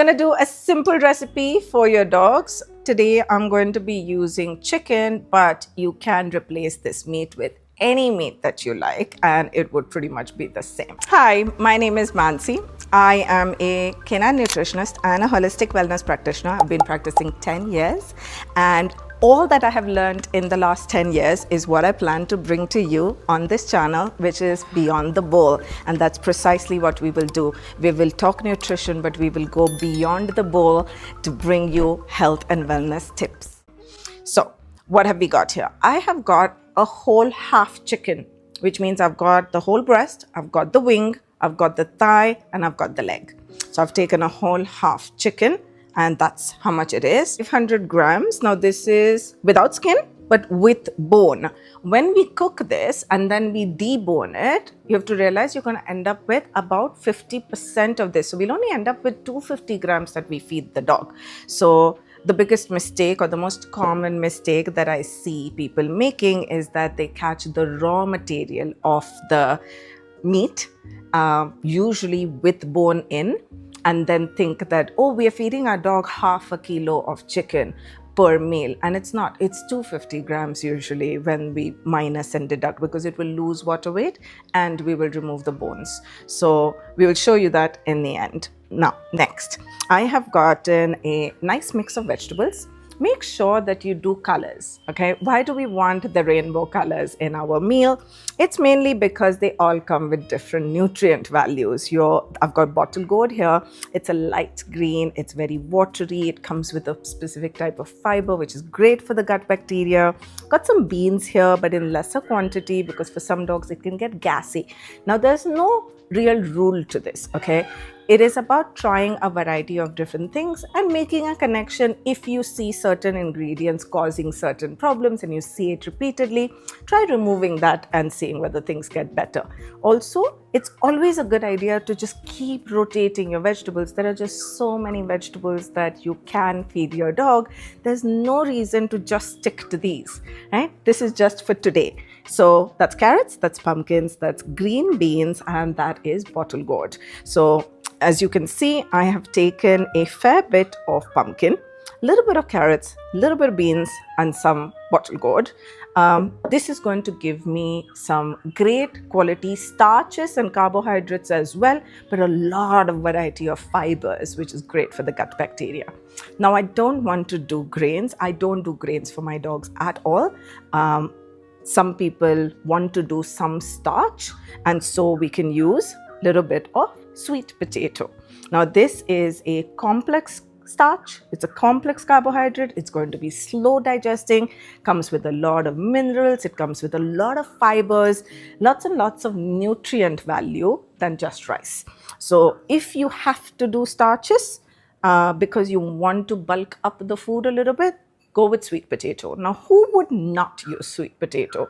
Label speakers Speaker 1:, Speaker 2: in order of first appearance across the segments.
Speaker 1: I'm going to do a simple recipe for your dogs. Today I'm going to be using chicken, but you can replace this meat with any meat that you like and it would pretty much be the same. Hi, my name is Mansi. I am a canine nutritionist and a holistic wellness practitioner. I've been practicing 10 years and all that I have learned in the last 10 years is what I plan to bring to you on this channel, which is Beyond the Bowl. And that's precisely what we will do. We will talk nutrition, but we will go beyond the bowl to bring you health and wellness tips. So what have we got here? I have got a whole half chicken, which means I've got the whole breast, I've got the wing, I've got the thigh, and I've got the leg. So I've taken a whole half chicken, and that's how much it is. 500 grams. Now this is without skin, but with bone. When we cook this and then we debone it, you have to realize you're going to end up with about 50% of this. So we'll only end up with 250 grams that we feed the dog. So the biggest mistake or the most common mistake that I see people making is that they catch the raw material of the meat, usually with bone in, and then think that, oh, we are feeding our dog half a kilo of chicken per meal. And it's not. It's 250 grams usually when we minus and deduct, because it will lose water weight and we will remove the bones. So we will show you that in the end. Now, next, I have gotten a nice mix of vegetables. Make sure that you do colors, okay? Why do we want the rainbow colors in our meal? It's mainly because they all come with different nutrient values. I've got bottle gourd here. It's a light green. It's very watery. It comes with a specific type of fiber, which is great for the gut bacteria. Got some beans here, but in lesser quantity because for some dogs it can get gassy. Now, there's no real rule to this, okay? It is about trying a variety of different things and making a connection. If you see certain ingredients causing certain problems and you see it repeatedly, try removing that and seeing whether things get better. Also, it's always a good idea to just keep rotating your vegetables. There are just so many vegetables that you can feed your dog. There's no reason to just stick to these, right? This is just for today. So that's carrots, that's pumpkins, that's green beans, and that is bottle gourd. So as you can see, I have taken a fair bit of pumpkin, a little bit of carrots, a little bit of beans, and some bottle gourd. This is going to give me some great quality starches and carbohydrates as well, but a lot of variety of fibers, which is great for the gut bacteria. Now, I don't want to do grains. I don't do grains for my dogs at all. Some people want to do some starch, and so we can use a little bit of sweet potato. Now, this is a complex starch. It's a complex carbohydrate. It's going to be slow digesting, comes with a lot of minerals. It comes with a lot of fibers, lots and lots of nutrient value than just rice. So if you have to do starches because you want to bulk up the food a little bit, go with sweet potato. Now, who would not use sweet potato?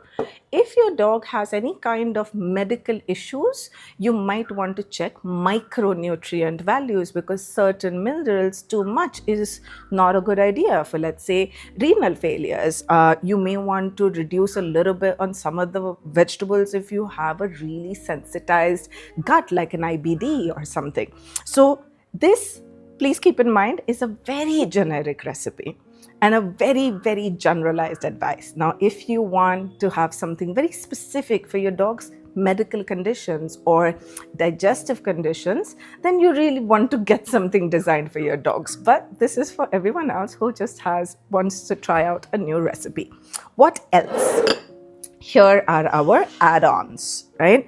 Speaker 1: If your dog has any kind of medical issues, you might want to check micronutrient values, because certain minerals too much is not a good idea for, let's say, renal failures. You may want to reduce a little bit on some of the vegetables if you have a really sensitized gut, like an IBD or something. So this, please keep in mind, is a very generic recipe and a very, very generalized advice. Now, if you want to have something very specific for your dog's medical conditions or digestive conditions, then you really want to get something designed for your dogs. But this is for everyone else who just wants to try out a new recipe. What else? Here are our add-ons, right?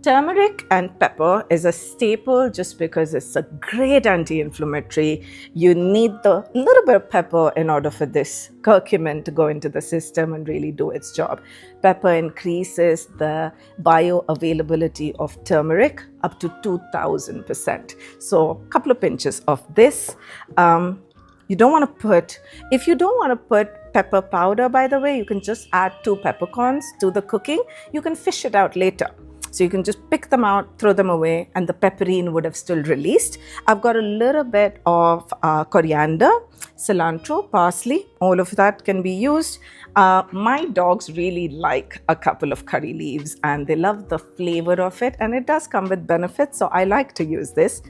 Speaker 1: Turmeric and pepper is a staple just because it's a great anti-inflammatory. You need the little bit of pepper in order for this curcumin to go into the system and really do its job. Pepper increases the bioavailability of turmeric up to 2000%. So a couple of pinches of this. You don't want to put, if you don't want to put pepper powder, by the way, you can just add 2 peppercorns to the cooking. You can fish it out later. So you can just pick them out, throw them away, and the pepperine would have still released. I've got a little bit of coriander, cilantro, parsley, all of that can be used. My dogs really like a couple of curry leaves and they love the flavor of it, and it does come with benefits, so I like to use this.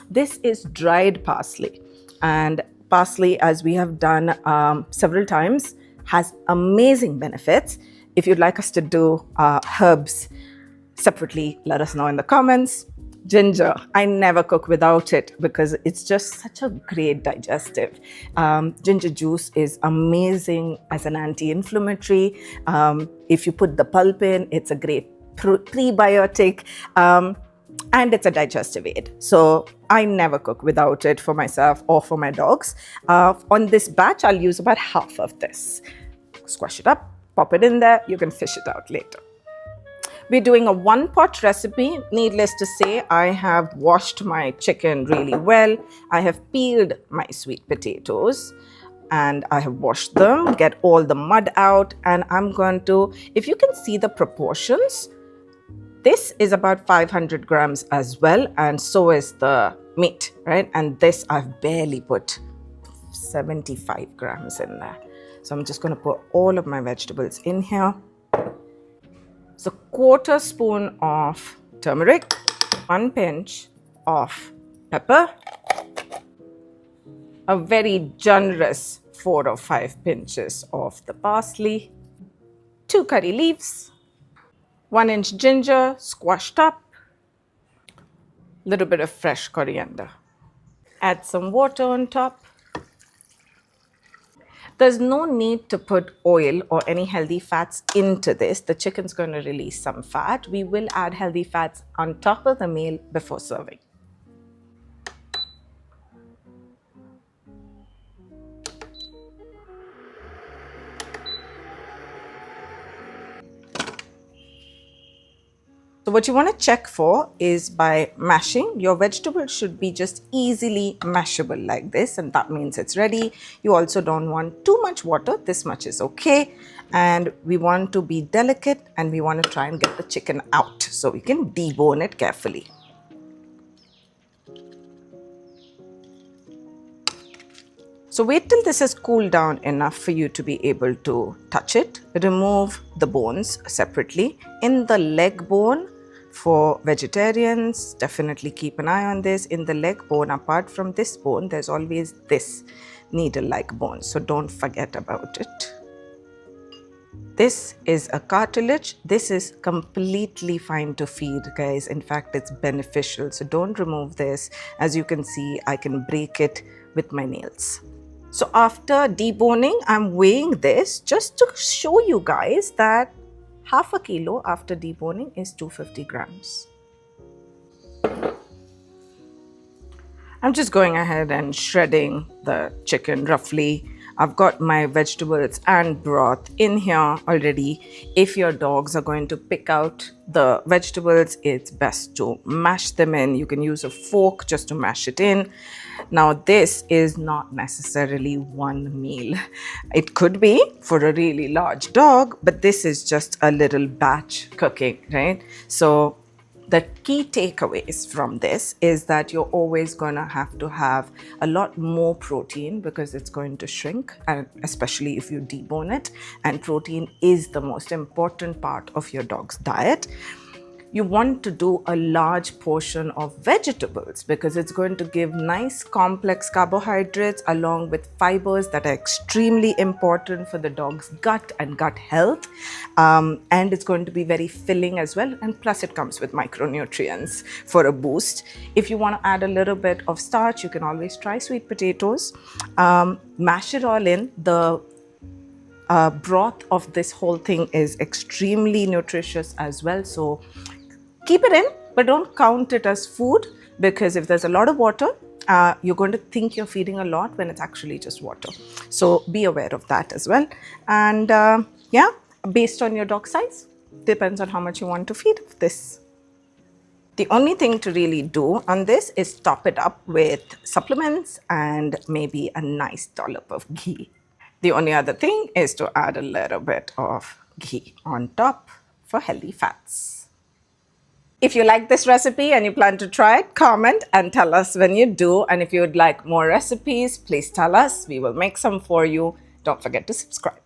Speaker 1: This is dried parsley, and parsley, as we have done several times, has amazing benefits. If you'd like us to do herbs separately, let us know in the comments. Ginger, I never cook without it because it's just such a great digestive. Ginger juice is amazing as an anti-inflammatory. If you put the pulp in, it's a great prebiotic, and it's a digestive aid. So I never cook without it for myself or for my dogs. On this batch, I'll use about half of this. Squash it up, pop it in there. You can fish it out later. We're doing a one-pot recipe. Needless to say, I have washed my chicken really well. I have peeled my sweet potatoes and I have washed them, get all the mud out, and I'm going to, if you can see the proportions, this is about 500 grams as well, and so is the meat, right? And this I've barely put 75 grams in there. So I'm just going to put all of my vegetables in here. So 1/4 spoon of turmeric, 1 pinch of pepper, a very generous 4 or 5 pinches of the parsley, 2 curry leaves, 1 inch ginger squashed up, little bit of fresh coriander. Add some water on top. There's no need to put oil or any healthy fats into this. The chicken's going to release some fat. We will add healthy fats on top of the meal before serving. So what you want to check for is by mashing. Your vegetables should be just easily mashable like this, and that means it's ready. You also don't want too much water. This much is okay. And we want to be delicate, and we want to try and get the chicken out so we can debone it carefully. So wait till this has cooled down enough for you to be able to touch it. Remove the bones separately. In the leg bone, for vegetarians, definitely keep an eye on this. In the leg bone, apart from this bone, there's always this needle-like bone. So don't forget about it. This is a cartilage. This is completely fine to feed, guys. In fact, it's beneficial. So don't remove this. As you can see, I can break it with my nails. So after deboning, I'm weighing this just to show you guys that 1/2 kilo after deboning is 250 grams. I'm just going ahead and shredding the chicken roughly. I've got my vegetables and broth in here already. If your dogs are going to pick out the vegetables, it's best to mash them in. You can use a fork just to mash it in. Now, this is not necessarily one meal. It could be for a really large dog, but this is just a little batch cooking, right? So the key takeaways from this is that you're always going to have a lot more protein because it's going to shrink, and especially if you debone it. And protein is the most important part of your dog's diet. You want to do a large portion of vegetables because it's going to give nice complex carbohydrates along with fibers that are extremely important for the dog's gut and gut health. And it's going to be very filling as well. And plus it comes with micronutrients for a boost. If you want to add a little bit of starch, you can always try sweet potatoes. Mash it all in. The broth of this whole thing is extremely nutritious as well. So keep it in, but don't count it as food, because if there's a lot of water, you're going to think you're feeding a lot when it's actually just water. So be aware of that as well. And yeah, based on your dog size, depends on how much you want to feed this. The only thing to really do on this is top it up with supplements and maybe a nice dollop of ghee. The only other thing is to add a little bit of ghee on top for healthy fats. If you like this recipe and you plan to try it, comment and tell us when you do. And if you would like more recipes, please tell us. We will make some for you. Don't forget to subscribe.